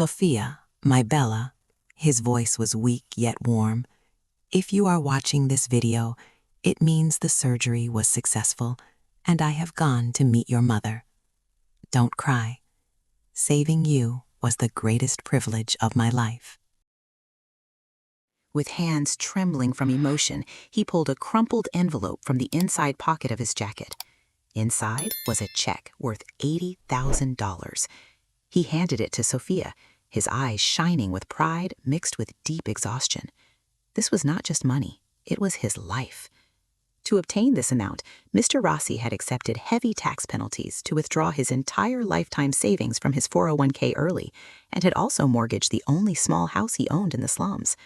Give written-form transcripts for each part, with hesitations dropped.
Sophia, my Bella, his voice was weak yet warm. If you are watching this video, it means the surgery was successful and I have gone to meet your mother. Don't cry. Saving you was the greatest privilege of my life. With hands trembling from emotion, he pulled a crumpled envelope from the inside pocket of his jacket. Inside was a check worth $80,000. He handed it to Sophia, his eyes shining with pride mixed with deep exhaustion. This was not just money, it was his life. To obtain this amount, Mr. Rossi had accepted heavy tax penalties to withdraw his entire lifetime savings from his 401k early, and had also mortgaged the only small house he owned in the slums.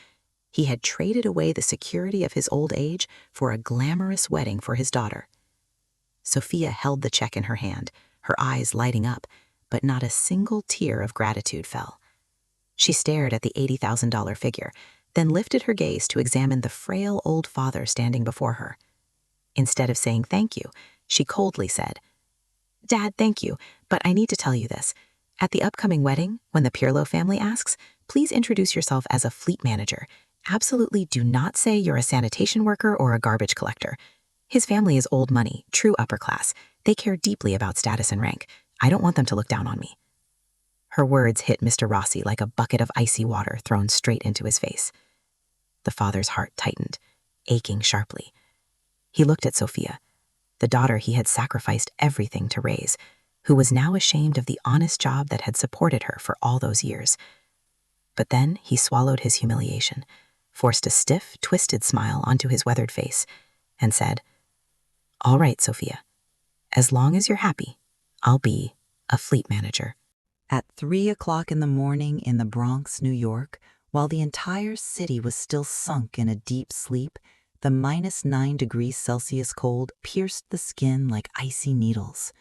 He had traded away the security of his old age for a glamorous wedding for his daughter. Sophia held the check in her hand, her eyes lighting up, but not a single tear of gratitude fell. She stared at the $80,000 figure, then lifted her gaze to examine the frail old father standing before her. Instead of saying thank you, she coldly said, "Dad, thank you, but I need to tell you this. At the upcoming wedding, when the Pirlo family asks, please introduce yourself as a fleet manager. Absolutely do not say you're a sanitation worker or a garbage collector. His family is old money, true upper class. They care deeply about status and rank. I don't want them to look down on me." Her words hit Mr. Rossi like a bucket of icy water thrown straight into his face. The father's heart tightened, aching sharply. He looked at Sophia, the daughter he had sacrificed everything to raise, who was now ashamed of the honest job that had supported her for all those years. But then he swallowed his humiliation, forced a stiff, twisted smile onto his weathered face, and said, "All right, Sophia. As long as you're happy, I'll be a fleet manager." At 3 o'clock in the morning in the Bronx, New York, while the entire city was still sunk in a deep sleep, the -9 degrees Celsius cold pierced the skin like icy needles.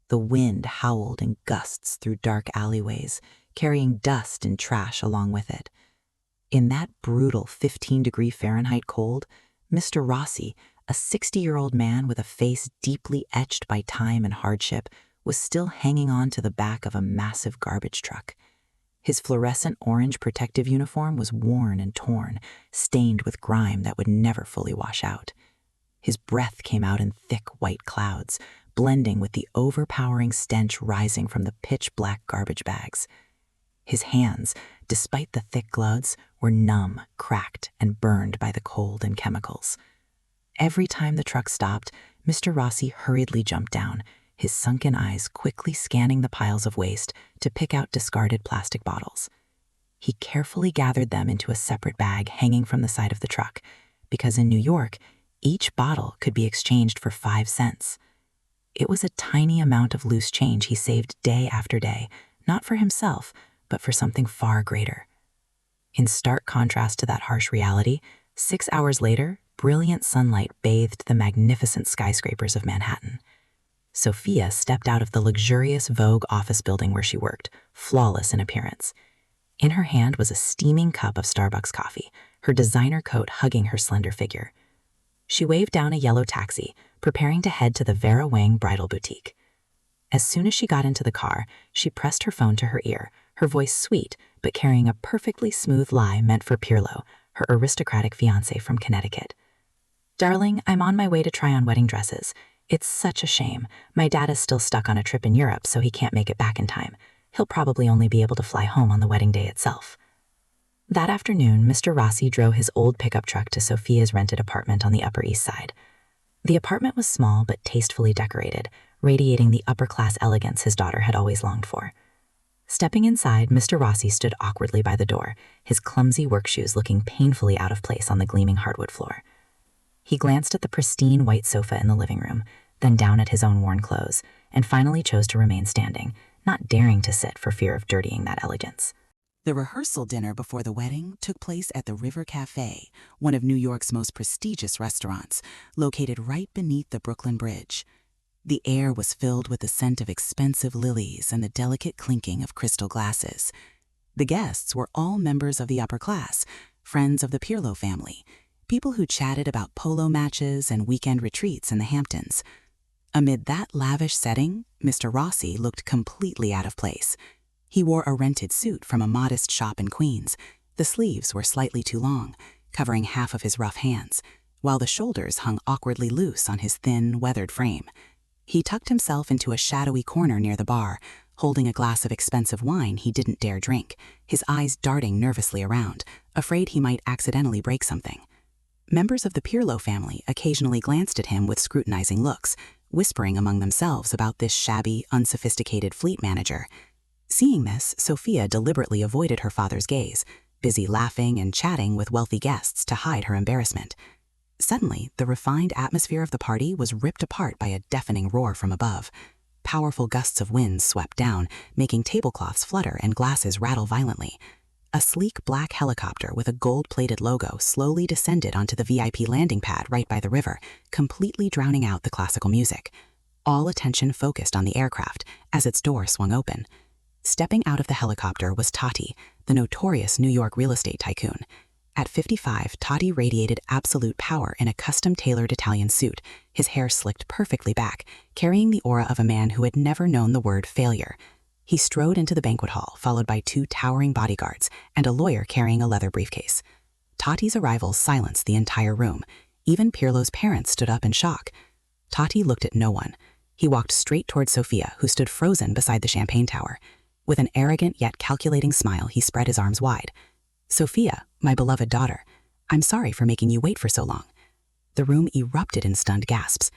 The wind howled in gusts through dark alleyways, carrying dust and trash along with it. In that brutal 15-degree Fahrenheit cold, Mr. Rossi, a 60-year-old man with a face deeply etched by time and hardship, was still hanging on to the back of a massive garbage truck. His fluorescent orange protective uniform was worn and torn, stained with grime that would never fully wash out. His breath came out in thick white clouds, blending with the overpowering stench rising from the pitch-black garbage bags. His hands, despite the thick gloves, were numb, cracked, and burned by the cold and chemicals. Every time the truck stopped, Mr. Rossi hurriedly jumped down, his sunken eyes quickly scanning the piles of waste to pick out discarded plastic bottles. He carefully gathered them into a separate bag hanging from the side of the truck, because in New York, each bottle could be exchanged for 5 cents. It was a tiny amount of loose change he saved day after day, not for himself, but for something far greater. In stark contrast to that harsh reality, 6 hours later, brilliant sunlight bathed the magnificent skyscrapers of Manhattan. Sophia stepped out of the luxurious Vogue office building where she worked, flawless in appearance. In her hand was a steaming cup of Starbucks coffee, her designer coat hugging her slender figure. She waved down a yellow taxi, preparing to head to the Vera Wang bridal boutique. As soon as she got into the car, she pressed her phone to her ear, her voice sweet, but carrying a perfectly smooth lie meant for Pirlo, her aristocratic fiancé from Connecticut. "Darling, I'm on my way to try on wedding dresses. It's such a shame. My dad is still stuck on a trip in Europe, so he can't make it back in time. He'll probably only be able to fly home on the wedding day itself." That afternoon, Mr. Rossi drove his old pickup truck to Sophia's rented apartment on the Upper East Side. The apartment was small but tastefully decorated, radiating the upper-class elegance his daughter had always longed for. Stepping inside, Mr. Rossi stood awkwardly by the door, his clumsy work shoes looking painfully out of place on the gleaming hardwood floor. He glanced at the pristine white sofa in the living room, then down at his own worn clothes, and finally chose to remain standing, not daring to sit for fear of dirtying that elegance. The rehearsal dinner before the wedding took place at the River Cafe, one of New York's most prestigious restaurants, located right beneath the Brooklyn Bridge. The air was filled with the scent of expensive lilies and the delicate clinking of crystal glasses. The guests were all members of the upper class, friends of the Pirlo family, people who chatted about polo matches and weekend retreats in the Hamptons. Amid that lavish setting, Mr. Rossi looked completely out of place. He wore a rented suit from a modest shop in Queens. The sleeves were slightly too long, covering half of his rough hands, while the shoulders hung awkwardly loose on his thin, weathered frame. He tucked himself into a shadowy corner near the bar, holding a glass of expensive wine he didn't dare drink, his eyes darting nervously around, afraid he might accidentally break something. Members of the Pirlo family occasionally glanced at him with scrutinizing looks, whispering among themselves about this shabby, unsophisticated fleet manager. Seeing this, Sophia deliberately avoided her father's gaze, busy laughing and chatting with wealthy guests to hide her embarrassment. Suddenly, the refined atmosphere of the party was ripped apart by a deafening roar from above. Powerful gusts of wind swept down, making tablecloths flutter and glasses rattle violently. A sleek black helicopter with a gold-plated logo slowly descended onto the VIP landing pad right by the river, completely drowning out the classical music. All attention focused on the aircraft as its door swung open. Stepping out of the helicopter was Totti, the notorious New York real estate tycoon. At 55, Totti radiated absolute power in a custom-tailored Italian suit, his hair slicked perfectly back, carrying the aura of a man who had never known the word failure. He strode into the banquet hall, followed by 2 towering bodyguards and a lawyer carrying a leather briefcase. Totti's arrival silenced the entire room. Even Pirlo's parents stood up in shock. Totti looked at no one. He walked straight toward Sophia, who stood frozen beside the champagne tower. With an arrogant yet calculating smile, he spread his arms wide. "Sophia, my beloved daughter, I'm sorry for making you wait for so long." The room erupted in stunned gasps.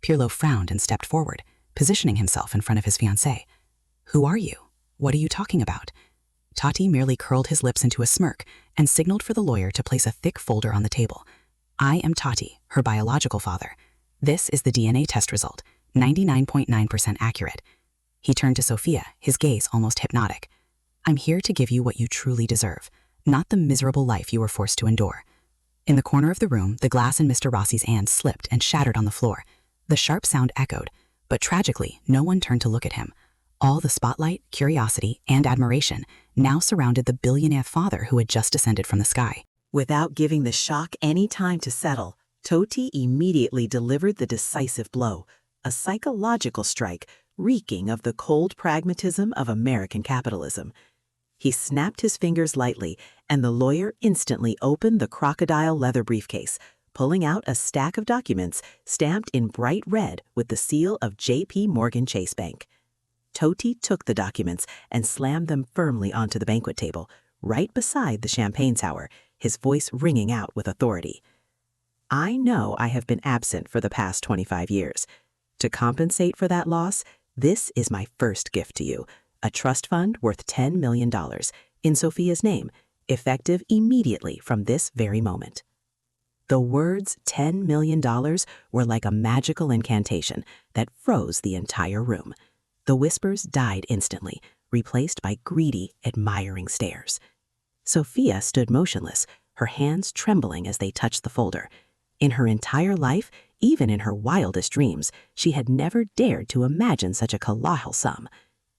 Pirlo frowned and stepped forward, positioning himself in front of his fiancée. "Who are you? What are you talking about?" Totti merely curled his lips into a smirk and signaled for the lawyer to place a thick folder on the table. "I am Totti, her biological father. This is the DNA test result, 99.9% accurate." He turned to Sophia, his gaze almost hypnotic. "I'm here to give you what you truly deserve, not the miserable life you were forced to endure." In the corner of the room, the glass in Mr. Rossi's hand slipped and shattered on the floor. The sharp sound echoed, but tragically, no one turned to look at him. All the spotlight, curiosity, and admiration now surrounded the billionaire father who had just descended from the sky. Without giving the shock any time to settle, Totti immediately delivered the decisive blow, a psychological strike reeking of the cold pragmatism of American capitalism. He snapped his fingers lightly, and the lawyer instantly opened the crocodile leather briefcase, pulling out a stack of documents stamped in bright red with the seal of J.P. Morgan Chase Bank. Totti took the documents and slammed them firmly onto the banquet table, right beside the champagne tower, his voice ringing out with authority. "I know I have been absent for the past 25 years. To compensate for that loss, this is my first gift to you, a trust fund worth $10 million in Sophia's name, effective immediately from this very moment." The words $10 million were like a magical incantation that froze the entire room. The whispers died instantly, replaced by greedy, admiring stares. Sophia stood motionless, her hands trembling as they touched the folder. In her entire life, even in her wildest dreams, she had never dared to imagine such a colossal sum.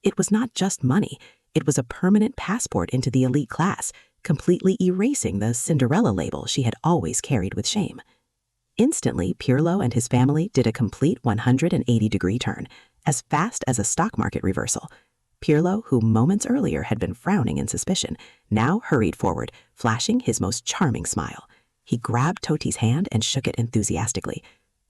It was not just money, it was a permanent passport into the elite class, completely erasing the Cinderella label she had always carried with shame. Instantly, Pirlo and his family did a complete 180-degree turn, as fast as a stock market reversal. Pirlo, who moments earlier had been frowning in suspicion, now hurried forward, flashing his most charming smile. He grabbed Totti's hand and shook it enthusiastically.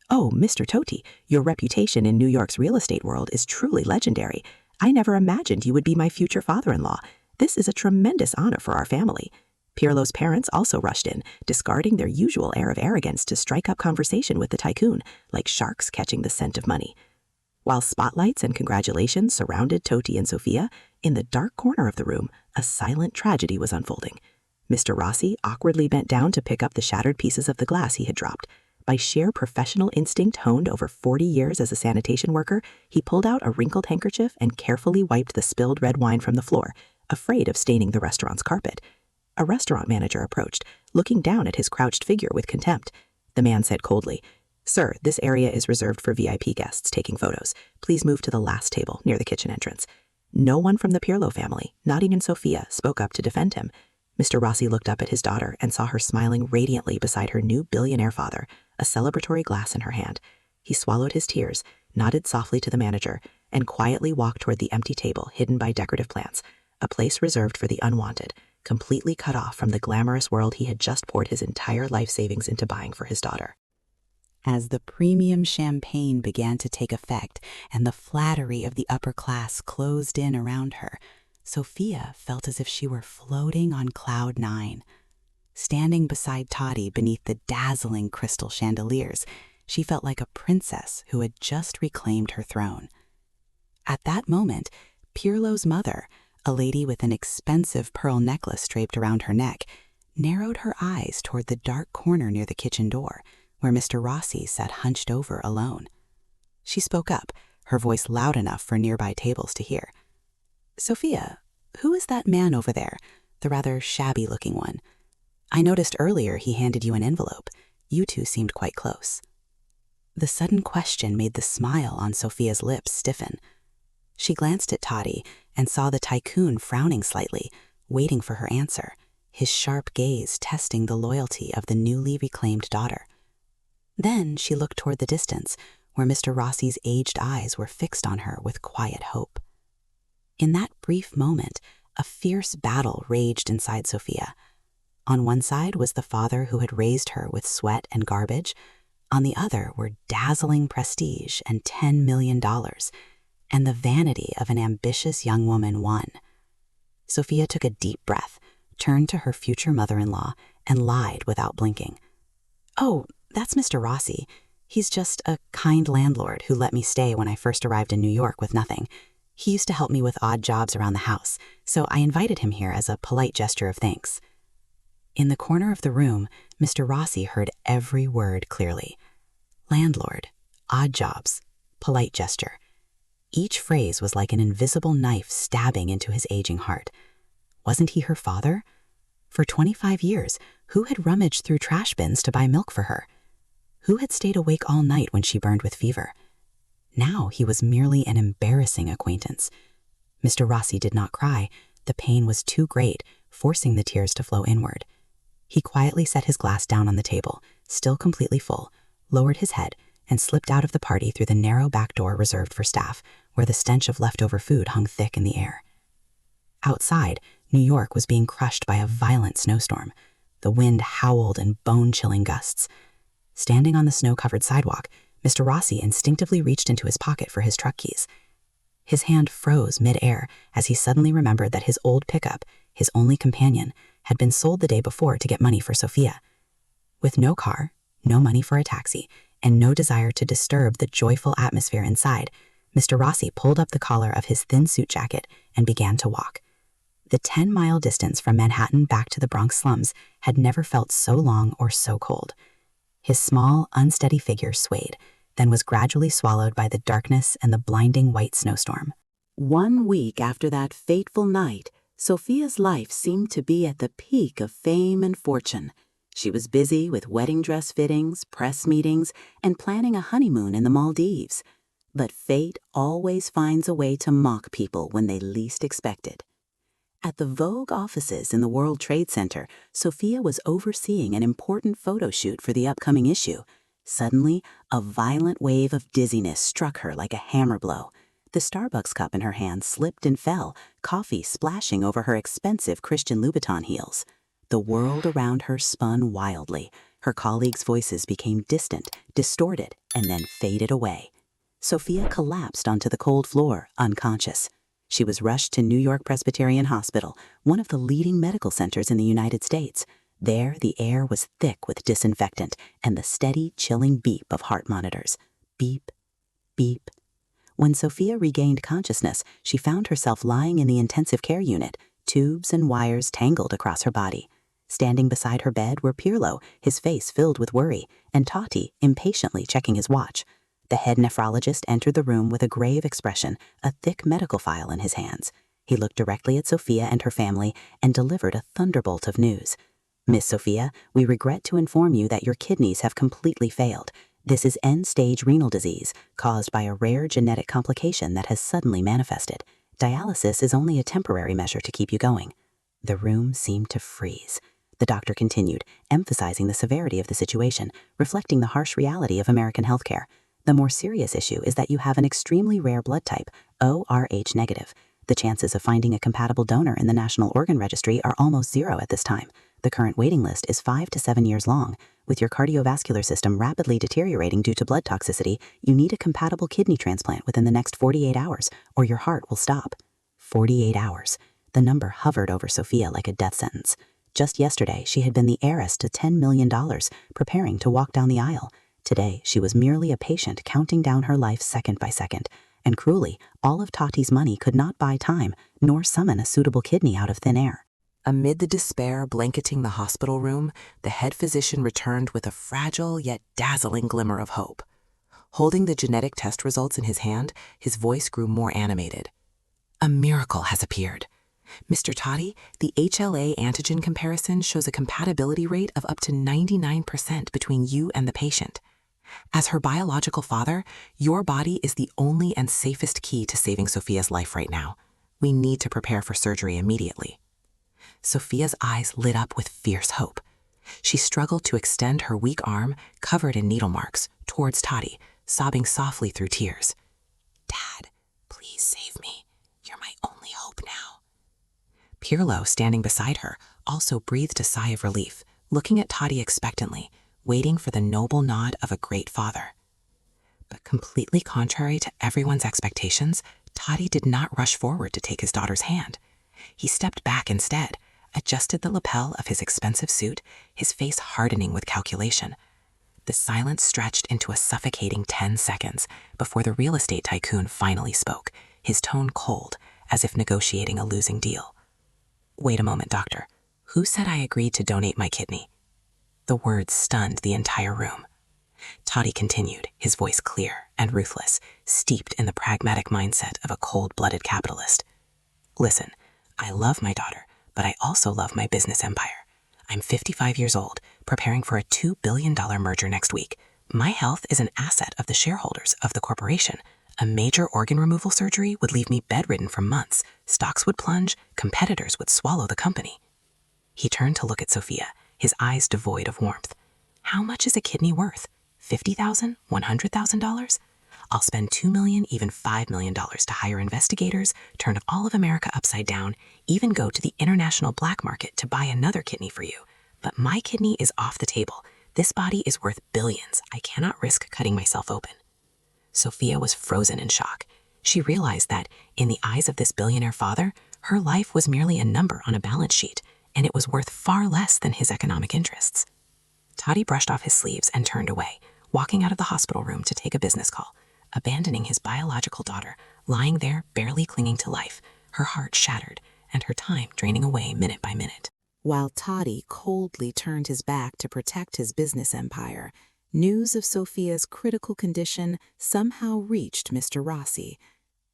"Oh, Mr. Totti, your reputation in New York's real estate world is truly legendary. I never imagined you would be my future father-in-law. This is a tremendous honor for our family." Pirlo's parents also rushed in, discarding their usual air of arrogance to strike up conversation with the tycoon, like sharks catching the scent of money. While spotlights and congratulations surrounded Totti and Sophia, in the dark corner of the room, a silent tragedy was unfolding. Mr. Rossi awkwardly bent down to pick up the shattered pieces of the glass he had dropped. By sheer professional instinct honed over 40 years as a sanitation worker, he pulled out a wrinkled handkerchief and carefully wiped the spilled red wine from the floor, afraid of staining the restaurant's carpet. A restaurant manager approached, looking down at his crouched figure with contempt. The man said coldly, "Sir, this area is reserved for VIP guests taking photos. Please move to the last table near the kitchen entrance." No one from the Pirlo family, not even Sophia, spoke up to defend him. Mr. Rossi looked up at his daughter and saw her smiling radiantly beside her new billionaire father, a celebratory glass in her hand. He swallowed his tears, nodded softly to the manager, and quietly walked toward the empty table hidden by decorative plants. a place reserved for the unwanted, completely cut off from the glamorous world he had just poured his entire life savings into buying for his daughter. As the premium champagne began to take effect and the flattery of the upper class closed in around her, Sophia felt as if she were floating on cloud 9. Standing beside Totti beneath the dazzling crystal chandeliers, she felt like a princess who had just reclaimed her throne. At that moment, Pirlo's mother, a lady with an expensive pearl necklace draped around her neck, narrowed her eyes toward the dark corner near the kitchen door, where Mr. Rossi sat hunched over alone. She spoke up, her voice loud enough for nearby tables to hear. "Sophia, who is that man over there, the rather shabby-looking one? I noticed earlier he handed you an envelope. You two seemed quite close." The sudden question made the smile on Sophia's lips stiffen. She glanced at Totti and saw the tycoon frowning slightly, waiting for her answer, his sharp gaze testing the loyalty of the newly reclaimed daughter. Then she looked toward the distance, where Mr. Rossi's aged eyes were fixed on her with quiet hope. In that brief moment, a fierce battle raged inside Sophia. On one side was the father who had raised her with sweat and garbage. On the other were dazzling prestige and $10 million, and the vanity of an ambitious young woman won. Sophia took a deep breath, turned to her future mother-in-law, and lied without blinking. "Oh, that's Mr. Rossi. He's just a kind landlord who let me stay when I first arrived in New York with nothing. He used to help me with odd jobs around the house, so I invited him here as a polite gesture of thanks." In the corner of the room, Mr. Rossi heard every word clearly. Landlord, odd jobs, polite gesture. Each phrase was like an invisible knife stabbing into his aging heart. Wasn't he her father? For 25 years, who had rummaged through trash bins to buy milk for her? Who had stayed awake all night when she burned with fever? Now he was merely an embarrassing acquaintance. Mr. Rossi did not cry. The pain was too great, forcing the tears to flow inward. He quietly set his glass down on the table, still completely full, lowered his head, and slipped out of the party through the narrow back door reserved for staff, where the stench of leftover food hung thick in the air. Outside, New York was being crushed by a violent snowstorm. The wind howled in bone-chilling gusts. Standing on the snow-covered sidewalk, Mr. Rossi instinctively reached into his pocket for his truck keys. His hand froze mid-air as he suddenly remembered that his old pickup, his only companion, had been sold the day before to get money for Sophia. With no car, no money for a taxi, and no desire to disturb the joyful atmosphere inside, Mr. Rossi pulled up the collar of his thin suit jacket and began to walk. The 10-mile distance from Manhattan back to the Bronx slums had never felt so long or so cold. His small, unsteady figure swayed, then was gradually swallowed by the darkness and the blinding white snowstorm. 1 week after that fateful night, Sophia's life seemed to be at the peak of fame and fortune. She was busy with wedding dress fittings, press meetings, and planning a honeymoon in the Maldives. But fate always finds a way to mock people when they least expect it. At the Vogue offices in the World Trade Center, Sophia was overseeing an important photo shoot for the upcoming issue. Suddenly, a violent wave of dizziness struck her like a hammer blow. The Starbucks cup in her hand slipped and fell, coffee splashing over her expensive Christian Louboutin heels. The world around her spun wildly. Her colleagues' voices became distant, distorted, and then faded away. Sophia collapsed onto the cold floor, unconscious. She was rushed to New York Presbyterian Hospital, one of the leading medical centers in the United States. There, the air was thick with disinfectant and the steady, chilling beep of heart monitors. Beep, beep. When Sophia regained consciousness, she found herself lying in the intensive care unit, tubes and wires tangled across her body. Standing beside her bed were Pirlo, his face filled with worry, and Totti, impatiently checking his watch. The head nephrologist entered the room with a grave expression, a thick medical file in his hands. He looked directly at Sophia and her family and delivered a thunderbolt of news. "Miss Sophia, we regret to inform you that your kidneys have completely failed. This is end-stage renal disease caused by a rare genetic complication that has suddenly manifested. Dialysis is only a temporary measure to keep you going." The room seemed to freeze. The doctor continued, emphasizing the severity of the situation, reflecting the harsh reality of American healthcare. "The more serious issue is that you have an extremely rare blood type, ORH negative. The chances of finding a compatible donor in the National Organ Registry are almost zero at this time. The current waiting list is 5 to 7 years long. With your cardiovascular system rapidly deteriorating due to blood toxicity, you need a compatible kidney transplant within the next 48 hours, or your heart will stop. 48 hours. The number hovered over Sophia like a death sentence. Just yesterday, she had been the heiress to $10 million, preparing to walk down the aisle. Today, she was merely a patient counting down her life second by second. And cruelly, all of Totti's money could not buy time, nor summon a suitable kidney out of thin air. Amid the despair blanketing the hospital room, the head physician returned with a fragile yet dazzling glimmer of hope. Holding the genetic test results in his hand, his voice grew more animated. A miracle has appeared. Mr. Totti, the HLA antigen comparison shows a compatibility rate of up to 99% between you and the patient. As her biological father, your body is the only and safest key to saving Sophia's life right now. We need to prepare for surgery immediately. Sophia's eyes lit up with fierce hope. She struggled to extend her weak arm, covered in needle marks, towards Totti, sobbing softly through tears. Dad, please save me. You're my only hope now. Pirlo, standing beside her, also breathed a sigh of relief, looking at Totti expectantly, waiting for the noble nod of a great father. But completely contrary to everyone's expectations, Totti did not rush forward to take his daughter's hand. He stepped back instead, adjusted the lapel of his expensive suit, his face hardening with calculation. The silence stretched into a suffocating 10 seconds before the real estate tycoon finally spoke, his tone cold, as if negotiating a losing deal. Wait a moment, doctor. Who said I agreed to donate my kidney? The words stunned the entire room. Totti continued, his voice clear and ruthless, steeped in the pragmatic mindset of a cold-blooded capitalist. Listen, I love my daughter, but I also love my business empire. I'm 55 years old, preparing for a $2 billion merger next week. My health is an asset of the shareholders of the corporation. A major organ removal surgery would leave me bedridden for months. Stocks would plunge, competitors would swallow the company. He turned to look at Sophia, his eyes devoid of warmth. How much is a kidney worth? $50,000? $100,000? I'll spend $2 million, even $5 million to hire investigators, turn all of America upside down, even go to the international black market to buy another kidney for you. But my kidney is off the table. This body is worth billions. I cannot risk cutting myself open. Sophia was frozen in shock. She realized that, in the eyes of this billionaire father, her life was merely a number on a balance sheet, and it was worth far less than his economic interests. Totti brushed off his sleeves and turned away, walking out of the hospital room to take a business call, abandoning his biological daughter, lying there barely clinging to life, her heart shattered and her time draining away minute by minute. While Totti coldly turned his back to protect his business empire, news of Sophia's critical condition somehow reached Mr. Rossi.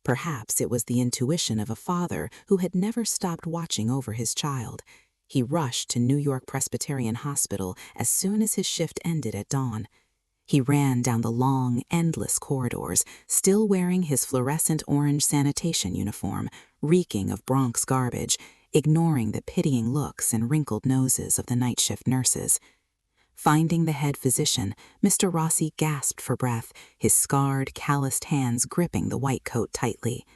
Perhaps it was the intuition of a father who had never stopped watching over his child. He rushed to New York Presbyterian Hospital as soon as his shift ended at dawn. He ran down the long, endless corridors, still wearing his fluorescent orange sanitation uniform, reeking of Bronx garbage, ignoring the pitying looks and wrinkled noses of the night shift nurses. Finding the head physician, Mr. Rossi gasped for breath, his scarred, calloused hands gripping the white coat tightly.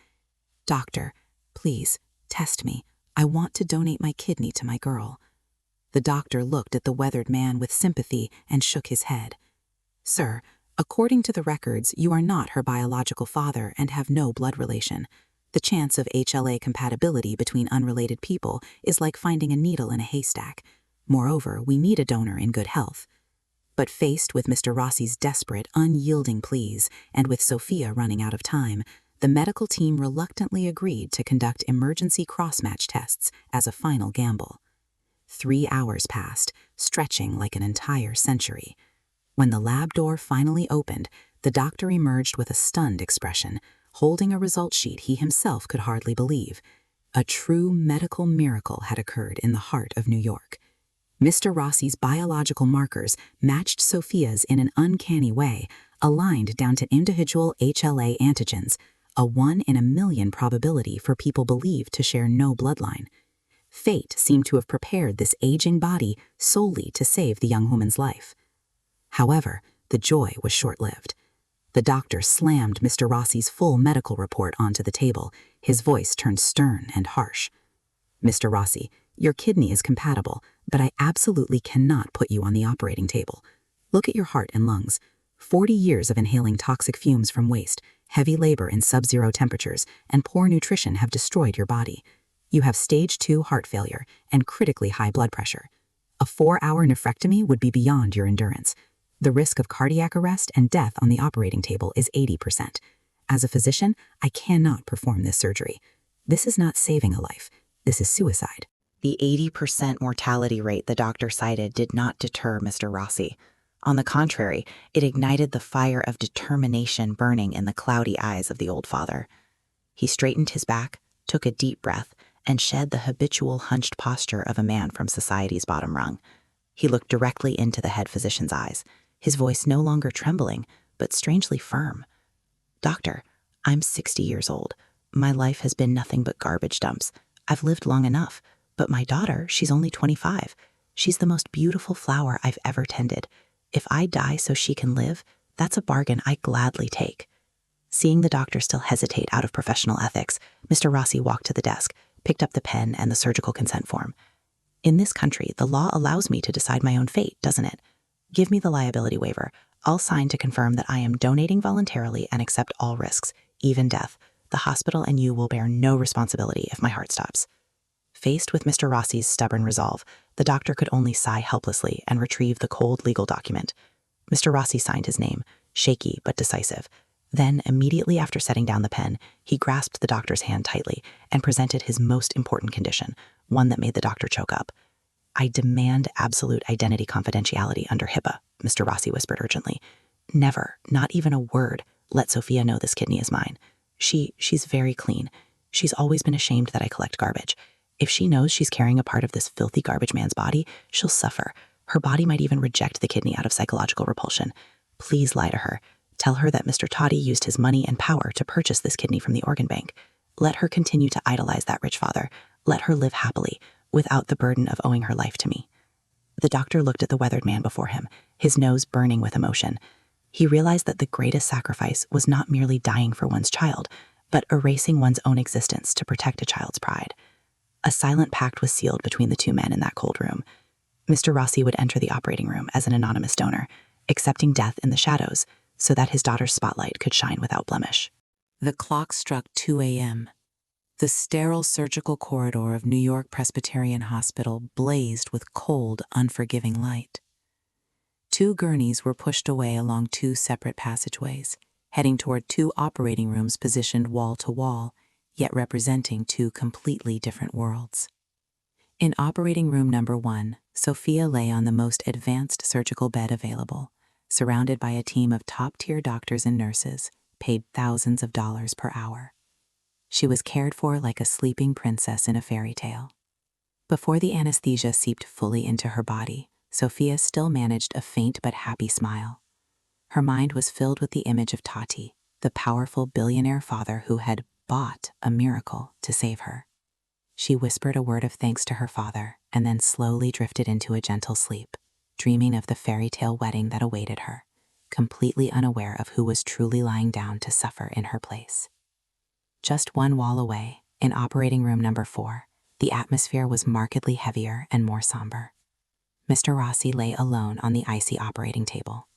"Doctor, please, test me. I want to donate my kidney to my girl." The doctor looked at the weathered man with sympathy and shook his head. "Sir, according to the records, you are not her biological father and have no blood relation. The chance of HLA compatibility between unrelated people is like finding a needle in a haystack. Moreover, we need a donor in good health." But faced with Mr. Rossi's desperate, unyielding pleas, and with Sophia running out of time, the medical team reluctantly agreed to conduct emergency cross-match tests as a final gamble. 3 hours passed, stretching like an entire century. When the lab door finally opened, the doctor emerged with a stunned expression, holding a result sheet he himself could hardly believe. A true medical miracle had occurred in the heart of New York. Mr. Rossi's biological markers matched Sophia's in an uncanny way, aligned down to individual HLA antigens, a 1 in a million probability for people believed to share no bloodline. Fate seemed to have prepared this aging body solely to save the young woman's life. However, the joy was short-lived. The doctor slammed Mr. Rossi's full medical report onto the table. His voice turned stern and harsh. "Mr. Rossi, your kidney is compatible, but I absolutely cannot put you on the operating table. Look at your heart and lungs. 40 years of inhaling toxic fumes from waste, heavy labor in sub-zero temperatures, and poor nutrition have destroyed your body. You have stage 2 heart failure and critically high blood pressure. A 4-hour nephrectomy would be beyond your endurance. The risk of cardiac arrest and death on the operating table is 80%. As a physician, I cannot perform this surgery. This is not saving a life. This is suicide." The 80% mortality rate the doctor cited did not deter Mr. Rossi. On the contrary, it ignited the fire of determination burning in the cloudy eyes of the old father. He straightened his back, took a deep breath, and shed the habitual hunched posture of a man from society's bottom rung. He looked directly into the head physician's eyes, his voice no longer trembling, but strangely firm. "Doctor, I'm 60 years old. My life has been nothing but garbage dumps. I've lived long enough, but my daughter, she's only 25. She's the most beautiful flower I've ever tended. If I die so she can live, that's a bargain I gladly take." Seeing the doctor still hesitate out of professional ethics, Mr. Rossi walked to the desk, picked up the pen and the surgical consent form. "In this country, the law allows me to decide my own fate, doesn't it? Give me the liability waiver. I'll sign to confirm that I am donating voluntarily and accept all risks, even death. The hospital and you will bear no responsibility if my heart stops." Faced with Mr. Rossi's stubborn resolve, the doctor could only sigh helplessly and retrieve the cold legal document. Mr. Rossi signed his name, shaky but decisive. Then, immediately after setting down the pen, he grasped the doctor's hand tightly and presented his most important condition, one that made the doctor choke up. "I demand absolute identity confidentiality under HIPAA," Mr. Rossi whispered urgently. "Never, not even a word, let Sophia know this kidney is mine. She's very clean. She's always been ashamed that I collect garbage. If she knows she's carrying a part of this filthy garbage man's body, she'll suffer. Her body might even reject the kidney out of psychological repulsion. Please lie to her. Tell her that Mr. Totti used his money and power to purchase this kidney from the organ bank. Let her continue to idolize that rich father. Let her live happily, without the burden of owing her life to me." The doctor looked at the weathered man before him, his nose burning with emotion. He realized that the greatest sacrifice was not merely dying for one's child, but erasing one's own existence to protect a child's pride. A silent pact was sealed between the two men in that cold room. Mr. Rossi would enter the operating room as an anonymous donor, accepting death in the shadows so that his daughter's spotlight could shine without blemish. The clock struck 2 a.m. The sterile surgical corridor of New York Presbyterian Hospital blazed with cold, unforgiving light. 2 gurneys were pushed away along 2 separate passageways, heading toward 2 operating rooms positioned wall to wall, yet representing 2 completely different worlds. In operating room number 1, Sophia lay on the most advanced surgical bed available, surrounded by a team of top-tier doctors and nurses, paid thousands of dollars per hour. She was cared for like a sleeping princess in a fairy tale. Before the anesthesia seeped fully into her body, Sophia still managed a faint but happy smile. Her mind was filled with the image of Totti, the powerful billionaire father who had bought a miracle to save her. She whispered a word of thanks to her father and then slowly drifted into a gentle sleep, dreaming of the fairy tale wedding that awaited her, completely unaware of who was truly lying down to suffer in her place. Just one wall away, in operating room number 4, the atmosphere was markedly heavier and more somber. Mr. Rossi lay alone on the icy operating table.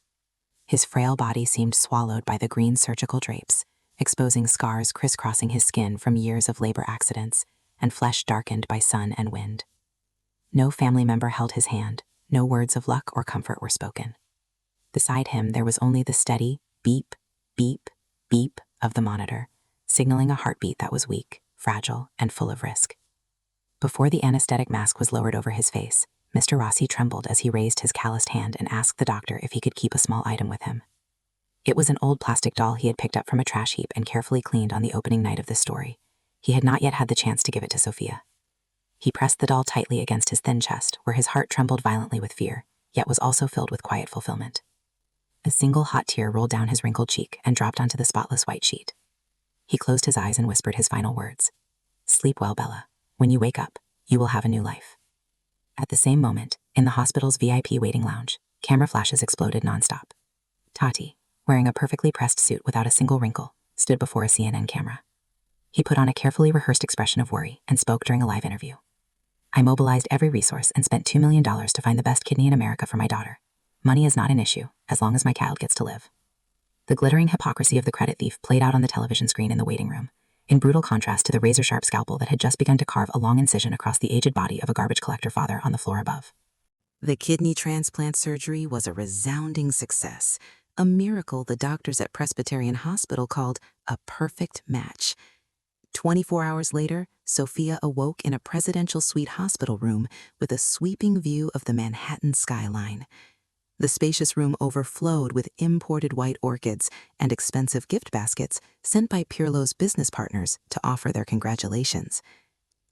His frail body seemed swallowed by the green surgical drapes, exposing scars crisscrossing his skin from years of labor accidents and flesh darkened by sun and wind. No family member held his hand, no words of luck or comfort were spoken. Beside him, there was only the steady beep, beep, beep of the monitor, signaling a heartbeat that was weak, fragile, and full of risk. Before the anesthetic mask was lowered over his face, Mr. Rossi trembled as he raised his calloused hand and asked the doctor if he could keep a small item with him. It was an old plastic doll he had picked up from a trash heap and carefully cleaned on the opening night of this story. He had not yet had the chance to give it to Sophia. He pressed the doll tightly against his thin chest, where his heart trembled violently with fear, yet was also filled with quiet fulfillment. A single hot tear rolled down his wrinkled cheek and dropped onto the spotless white sheet. He closed his eyes and whispered his final words. "Sleep well, Bella. When you wake up, you will have a new life." At the same moment, in the hospital's VIP waiting lounge, camera flashes exploded nonstop. "Totti, wearing a perfectly pressed suit without a single wrinkle, stood before a CNN camera. He put on a carefully rehearsed expression of worry and spoke during a live interview. I mobilized every resource and spent $2 million to find the best kidney in America for my daughter. Money is not an issue, as long as my child gets to live. The glittering hypocrisy of the credit thief played out on the television screen in the waiting room, in brutal contrast to the razor-sharp scalpel that had just begun to carve a long incision across the aged body of a garbage collector father on the floor above. The kidney transplant surgery was a resounding success, a miracle the doctors at Presbyterian Hospital called a perfect match. 24 hours later, Sophia awoke in a presidential suite hospital room with a sweeping view of the Manhattan skyline. The spacious room overflowed with imported white orchids and expensive gift baskets sent by Pirlo's business partners to offer their congratulations.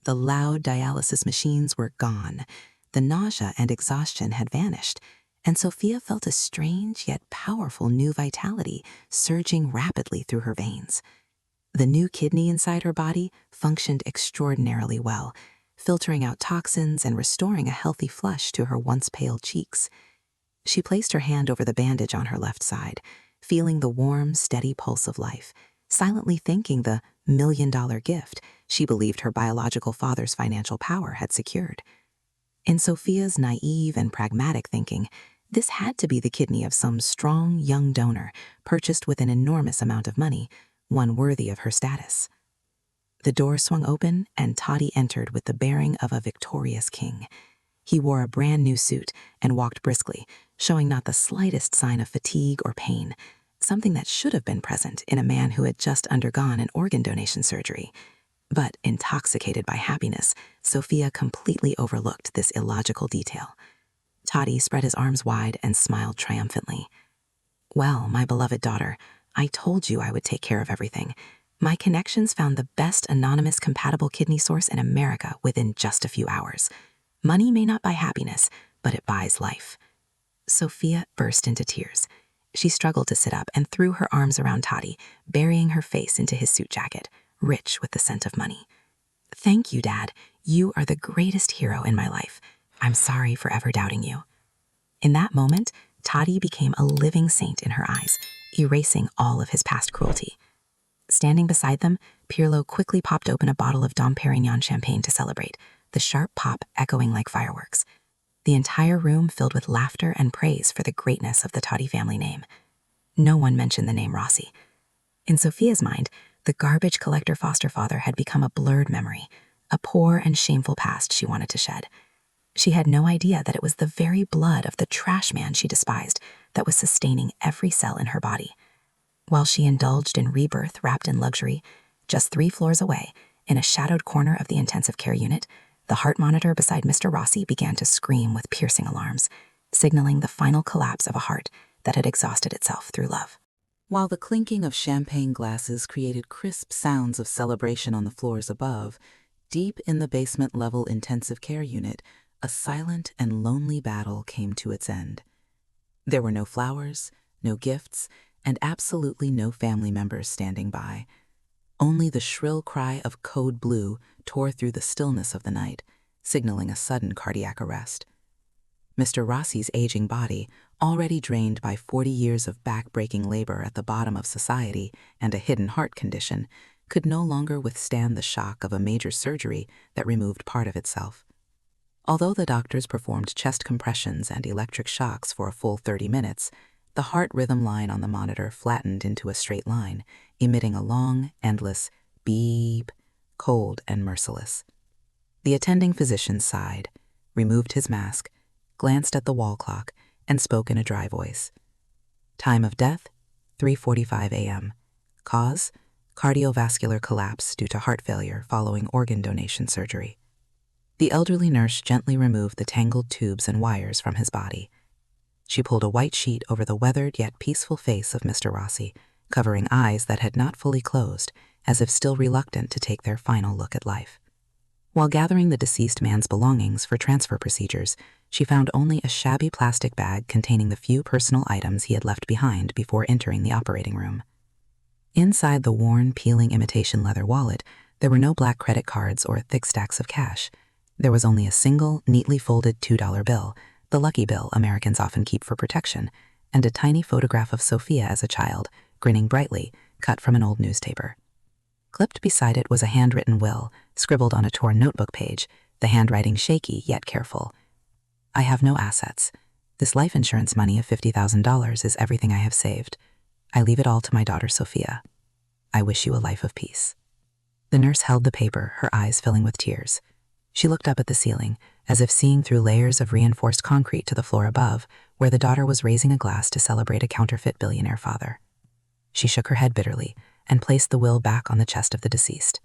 The loud dialysis machines were gone. The nausea and exhaustion had vanished, and Sophia felt a strange yet powerful new vitality surging rapidly through her veins. The new kidney inside her body functioned extraordinarily well, filtering out toxins and restoring a healthy flush to her once pale cheeks. She placed her hand over the bandage on her left side, feeling the warm, steady pulse of life, silently thanking the $1 million gift she believed her biological father's financial power had secured. In Sophia's naive and pragmatic thinking, this had to be the kidney of some strong young donor purchased with an enormous amount of money, one worthy of her status. The door swung open and Totti entered with the bearing of a victorious king. He wore a brand new suit and walked briskly, showing not the slightest sign of fatigue or pain, something that should have been present in a man who had just undergone an organ donation surgery. But intoxicated by happiness, Sophia completely overlooked this illogical detail. Totti spread his arms wide and smiled triumphantly. "Well, my beloved daughter, I told you I would take care of everything. My connections found the best anonymous compatible kidney source in America within just a few hours. Money may not buy happiness, but it buys life." Sophia burst into tears. She struggled to sit up and threw her arms around Totti, burying her face into his suit jacket, rich with the scent of money. "Thank you, Dad. You are the greatest hero in my life. I'm sorry for ever doubting you." In that moment, Totti became a living saint in her eyes, erasing all of his past cruelty. Standing beside them, Pirlo quickly popped open a bottle of Dom Perignon champagne to celebrate, the sharp pop echoing like fireworks. The entire room filled with laughter and praise for the greatness of the Totti family name. No one mentioned the name Rossi. In Sophia's mind, the garbage collector foster father had become a blurred memory, a poor and shameful past she wanted to shed. She had no idea that it was the very blood of the trash man she despised that was sustaining every cell in her body. While she indulged in rebirth wrapped in luxury, just 3 floors away, in a shadowed corner of the intensive care unit, the heart monitor beside Mr. Rossi began to scream with piercing alarms, signaling the final collapse of a heart that had exhausted itself through love. While the clinking of champagne glasses created crisp sounds of celebration on the floors above, deep in the basement-level intensive care unit, a silent and lonely battle came to its end. There were no flowers, no gifts, and absolutely no family members standing by. Only the shrill cry of Code Blue tore through the stillness of the night, signaling a sudden cardiac arrest. Mr. Rossi's aging body, already drained by 40 years of back-breaking labor at the bottom of society and a hidden heart condition, could no longer withstand the shock of a major surgery that removed part of itself. Although the doctors performed chest compressions and electric shocks for a full 30 minutes, the heart rhythm line on the monitor flattened into a straight line, emitting a long, endless beep, cold and merciless. The attending physician sighed, removed his mask, glanced at the wall clock, and spoke in a dry voice. Time of death, 3:45 a.m. Cause, cardiovascular collapse due to heart failure following organ donation surgery. The elderly nurse gently removed the tangled tubes and wires from his body. She pulled a white sheet over the weathered yet peaceful face of Mr. Rossi, covering eyes that had not fully closed, as if still reluctant to take their final look at life. While gathering the deceased man's belongings for transfer procedures, she found only a shabby plastic bag containing the few personal items he had left behind before entering the operating room. Inside the worn, peeling imitation leather wallet, there were no black credit cards or thick stacks of cash. There was only a single, neatly folded $2 bill, the lucky bill Americans often keep for protection, and a tiny photograph of Sophia as a child, grinning brightly, cut from an old newspaper. Clipped beside it was a handwritten will, scribbled on a torn notebook page, the handwriting shaky yet careful. I have no assets. This life insurance money of $50,000 is everything I have saved. I leave it all to my daughter Sophia. I wish you a life of peace. The nurse held the paper, her eyes filling with tears. She looked up at the ceiling, as if seeing through layers of reinforced concrete to the floor above, where the daughter was raising a glass to celebrate a counterfeit billionaire father. She shook her head bitterly and placed the will back on the chest of the deceased.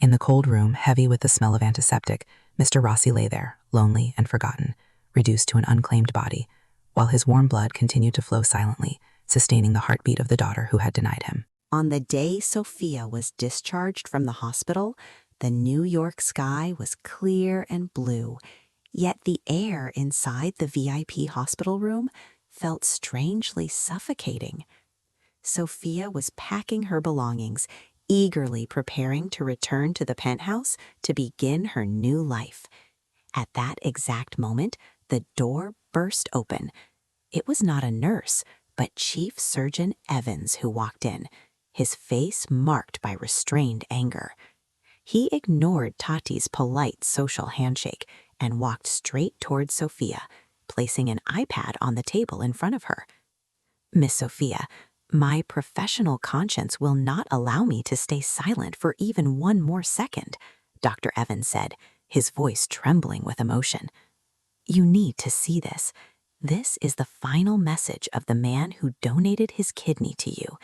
In the cold room, heavy with the smell of antiseptic, Mr. Rossi lay there, lonely and forgotten, reduced to an unclaimed body, while his warm blood continued to flow silently, sustaining the heartbeat of the daughter who had denied him. On the day Sophia was discharged from the hospital, the New York sky was clear and blue, yet the air inside the VIP hospital room felt strangely suffocating. Sophia was packing her belongings, eagerly preparing to return to the penthouse to begin her new life. At that exact moment, the door burst open. It was not a nurse, but Chief Surgeon Evans who walked in, his face marked by restrained anger. He ignored Totti's polite social handshake and walked straight towards Sophia, placing an iPad on the table in front of her. "Miss Sophia, my professional conscience will not allow me to stay silent for even one more second," Dr. Evans said, his voice trembling with emotion. "You need to see this. This is the final message of the man who donated his kidney to you.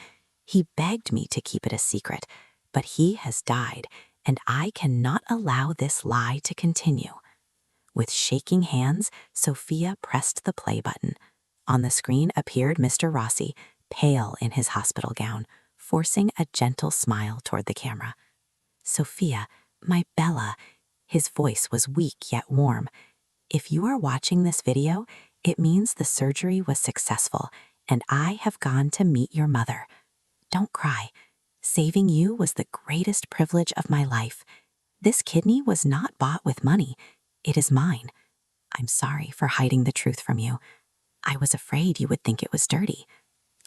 He begged me to keep it a secret, but he has died, and I cannot allow this lie to continue." With shaking hands, Sophia pressed the play button. On the screen appeared Mr. Rossi, pale in his hospital gown, forcing a gentle smile toward the camera. "Sophia, my Bella," his voice was weak yet warm. "If you are watching this video, it means the surgery was successful, and I have gone to meet your mother. Don't cry. Saving you was the greatest privilege of my life. This kidney was not bought with money. It is mine. I'm sorry for hiding the truth from you. I was afraid you would think it was dirty.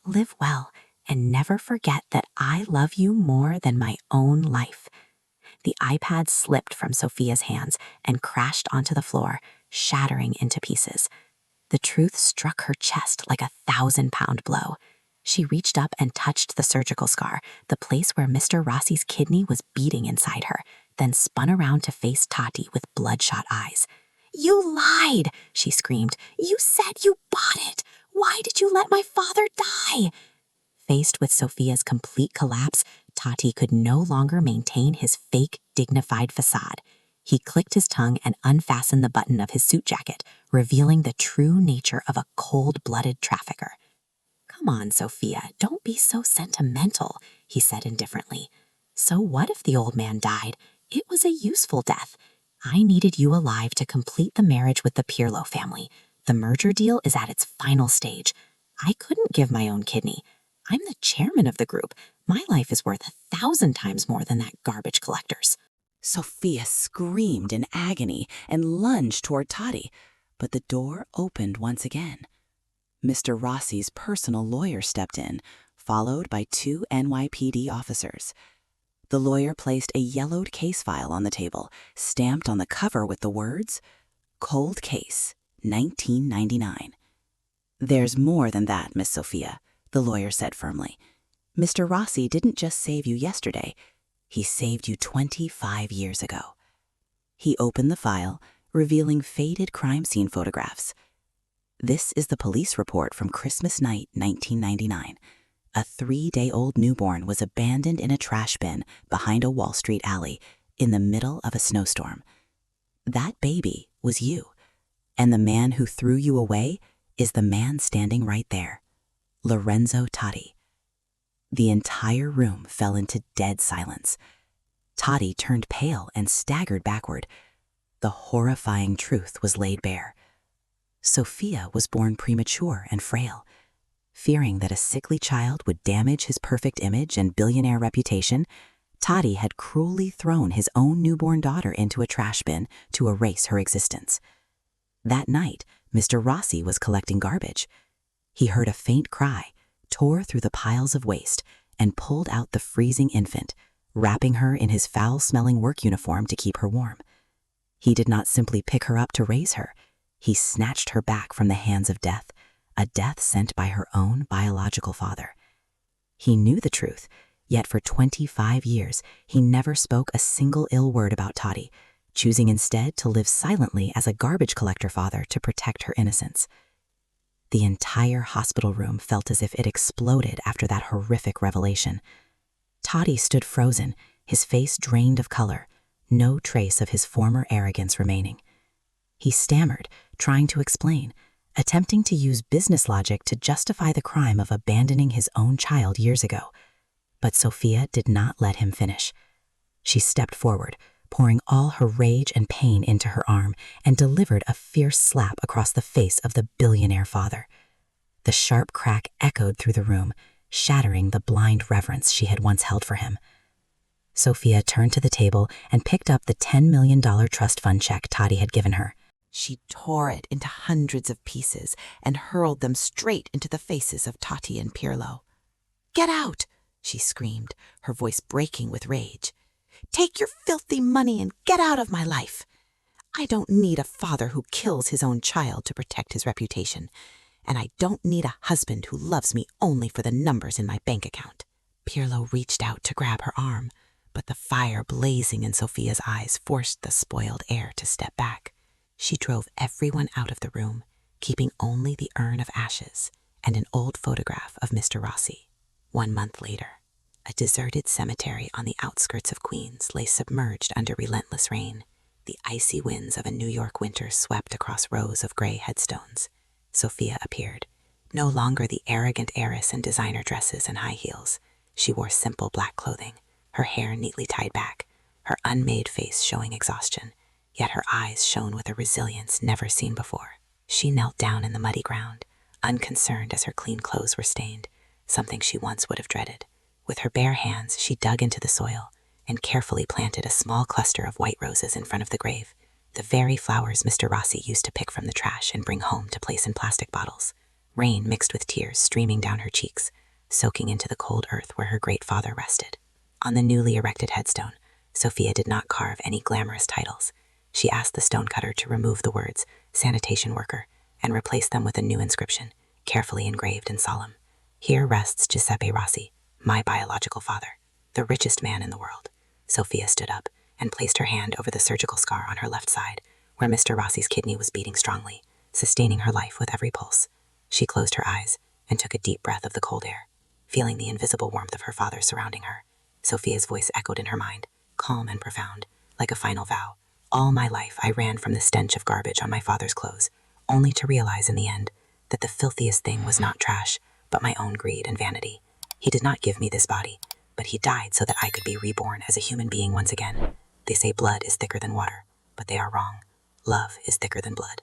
Live well, and never forget that I love you more than my own life." The iPad slipped from Sophia's hands and crashed onto the floor, shattering into pieces. The truth struck her chest like a 1,000-pound blow. She reached up and touched the surgical scar, the place where Mr. Rossi's kidney was beating inside her, then spun around to face Totti with bloodshot eyes. "You lied!" she screamed. "You said you bought it! Why did you let my father die?" Faced with Sophia's complete collapse, Totti could no longer maintain his fake, dignified facade. He clicked his tongue and unfastened the button of his suit jacket, revealing the true nature of a cold-blooded trafficker. "Come on, Sophia, don't be so sentimental," he said indifferently. "So what if the old man died? It was a useful death. I needed you alive to complete the marriage with the Pirlo family. The merger deal is at its final stage. I couldn't give my own kidney. I'm the chairman of the group. My life is worth 1,000 times more than that garbage collector's." Sophia screamed in agony and lunged toward Totti, but the door opened once again. Mr. Rossi's personal lawyer stepped in, followed by 2 NYPD officers. The lawyer placed a yellowed case file on the table, stamped on the cover with the words, "Cold Case, 1999. "There's more than that, Miss Sophia," the lawyer said firmly. "Mr. Rossi didn't just save you yesterday. He saved you 25 years ago." He opened the file, revealing faded crime scene photographs. "This is the police report from Christmas night, 1999. A 3-day-old newborn was abandoned in a trash bin behind a Wall Street alley in the middle of a snowstorm. That baby was you, and the man who threw you away is the man standing right there, Lorenzo Totti." The entire room fell into dead silence. Totti turned pale and staggered backward. The horrifying truth was laid bare. Sophia was born premature and frail. Fearing that a sickly child would damage his perfect image and billionaire reputation, Totti had cruelly thrown his own newborn daughter into a trash bin to erase her existence. That night, Mr. Rossi was collecting garbage. He heard a faint cry, tore through the piles of waste, and pulled out the freezing infant, wrapping her in his foul-smelling work uniform to keep her warm. He did not simply pick her up to raise her. He snatched her back from the hands of death, a death sent by her own biological father. He knew the truth, yet for 25 years he never spoke a single ill word about Totti, choosing instead to live silently as a garbage collector father to protect her innocence. The entire hospital room felt as if it exploded after that horrific revelation. Totti stood frozen, his face drained of color, no trace of his former arrogance remaining. He stammered, trying to explain, attempting to use business logic to justify the crime of abandoning his own child years ago. But Sophia did not let him finish. She stepped forward, pouring all her rage and pain into her arm, and delivered a fierce slap across the face of the billionaire father. The sharp crack echoed through the room, shattering the blind reverence she had once held for him. Sophia turned to the table and picked up the $10 million trust fund check Totti had given her. She tore it into hundreds of pieces and hurled them straight into the faces of Totti and Pirlo. "Get out!" she screamed, her voice breaking with rage. "Take your filthy money and get out of my life. I don't need a father who kills his own child to protect his reputation, and I don't need a husband who loves me only for the numbers in my bank account." Pirlo reached out to grab her arm, but the fire blazing in Sophia's eyes forced the spoiled heir to step back. She drove everyone out of the room, keeping only the urn of ashes and an old photograph of Mr. Rossi. 1 month later, a deserted cemetery on the outskirts of Queens lay submerged under relentless rain. The icy winds of a New York winter swept across rows of gray headstones. Sophia appeared, no longer the arrogant heiress in designer dresses and high heels. She wore simple black clothing, her hair neatly tied back, her unmade face showing exhaustion, yet her eyes shone with a resilience never seen before. She knelt down in the muddy ground, unconcerned as her clean clothes were stained, something she once would have dreaded. With her bare hands, she dug into the soil and carefully planted a small cluster of white roses in front of the grave, the very flowers Mr. Rossi used to pick from the trash and bring home to place in plastic bottles. Rain mixed with tears streaming down her cheeks, soaking into the cold earth where her great father rested. On the newly erected headstone, Sophia did not carve any glamorous titles. She asked the stonecutter to remove the words "sanitation worker" and replace them with a new inscription, carefully engraved and solemn. "Here rests Giuseppe Rossi, my biological father, the richest man in the world." Sophia stood up and placed her hand over the surgical scar on her left side, where Mr. Rossi's kidney was beating strongly, sustaining her life with every pulse. She closed her eyes and took a deep breath of the cold air, feeling the invisible warmth of her father surrounding her. Sophia's voice echoed in her mind, calm and profound, like a final vow. "All my life I ran from the stench of garbage on my father's clothes, only to realize in the end that the filthiest thing was not trash, but my own greed and vanity. He did not give me this body, but he died so that I could be reborn as a human being once again. They say blood is thicker than water, but they are wrong. Love is thicker than blood."